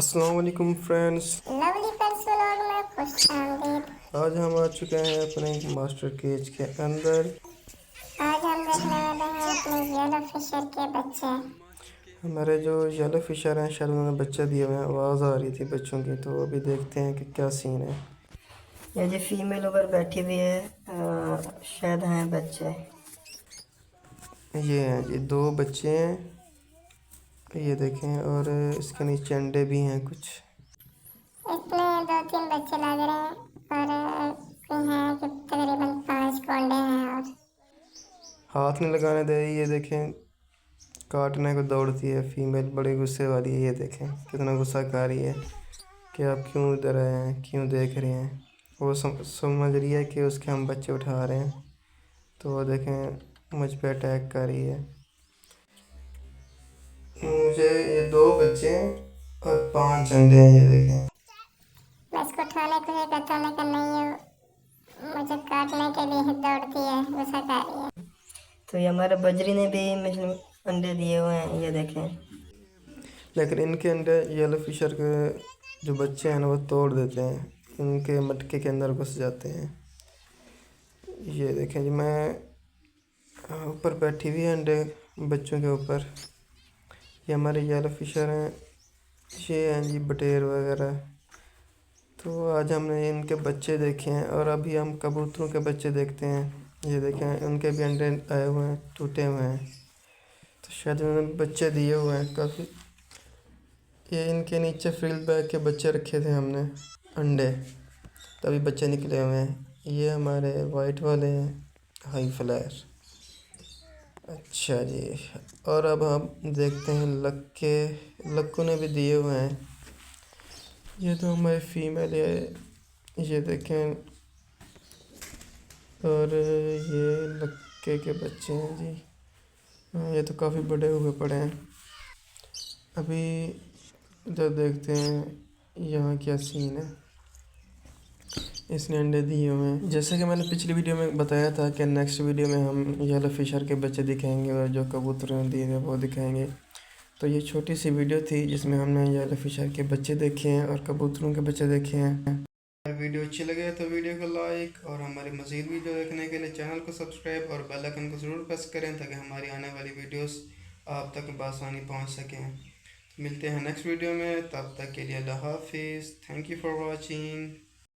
अस्सलाम वालेकुम friends. Lovely pencil में खुश आमदीद। आज हम आ चुके हैं अपने मास्टर केज के अंदर। आज हम देखने वाले हैं अपने येलो फिशर के बच्चे। हमारे जो येलो फिशर हैं शायद उन्होंने बच्चे दिए हुए हैं, आवाज़ आ रही थी बच्चों की, तो अभी देखते हैं कि क्या सीन है। ये जो फीमेल ऊपर बैठी हुई है शायद हैं बच्चे। ये हैं जी, 2 बच्चे हैं, ये देखें, और इसके नीचे अंडे भी हैं कुछ। इसमें 2-3 बच्चे लग रहे हैं और हैं कि तकरीबन 5 कोंडे हैं। और हाथ नहीं लगाने दे रही, ये देखें, काटने को दौड़ती है। फीमेल बड़ी गुस्से वाली है, ये देखें कितना गुस्सा कर रही है कि आप क्यों इधर आए हैं, क्यों देख रहे हैं। वो समझ रही है कि उसके हम बच्चे उठा रहे हैं, तो वो देखें मुझ पे अटैक कर रही है। मुझे ये 2 बच्चे हैं और 5 अंडे हैं, ये देखें। मैं इसको उठाने को है, बताने का नहीं है, मुझे काटने के लिए दौड़ती है, गुस्सा कर रही है। तो ये हमारे बजरी ने भी मतलब अंडे दिए हुए हैं, ये देखें। लेकिन इनके अंडे येलो फिशर के जो बच्चे हैं ना वो तोड़ देते हैं, इनके मटके के अंदर घुस जाते हैं। ये देखें जी, मैं ऊपर बैठी हुई है अंडे बच्चों के ऊपर। ये हमारे येलो फिशर हैं, ये हैं जी बटेर वगैरह। तो आज हमने इनके बच्चे देखे हैं और अभी हम कबूतरों के बच्चे देखते हैं। ये देखें, उनके भी अंडे आए हुए हैं, टूटे हुए हैं, तो शायद उन्होंने बच्चे दिए हुए हैं काफ़ी। ये इनके नीचे फील्ड बैग के बच्चे रखे थे हमने, अंडे, तभी बच्चे निकले हुए हैं। ये हमारे वाइट वाले हैं, हाई फ्लायर। अच्छा जी, और अब हम देखते हैं लक्कू ने भी दिए हुए हैं। ये तो हमारे फीमेल है, ये देखें, और ये लक्के के बच्चे हैं जी। ये तो काफ़ी बड़े हुए पड़े हैं। अभी इधर देखते हैं यहाँ क्या सीन है। इसने अंडे दिए हुए हैं। जैसे कि मैंने पिछली वीडियो में बताया था कि नेक्स्ट वीडियो में हम येलो फिशर के बच्चे दिखाएंगे और जो कबूतर ने दिए थे वो दिखाएंगे। तो ये छोटी सी वीडियो थी जिसमें हमने येलो फिशर के बच्चे देखे हैं और कबूतरों के बच्चे देखे हैं। वीडियो अच्छी लगे तो वीडियो को लाइक और हमारी मज़ीद वीडियो देखने के लिए चैनल को सब्सक्राइब और बेल आइकन को ज़रूर प्रेस करें ताकि हमारी आने वाली वीडियोस आप तक बआसानी पहुंच सकें। मिलते हैं नेक्स्ट वीडियो में, तब तक के लिए अल्लाह हाफिज़। Thank you for watching.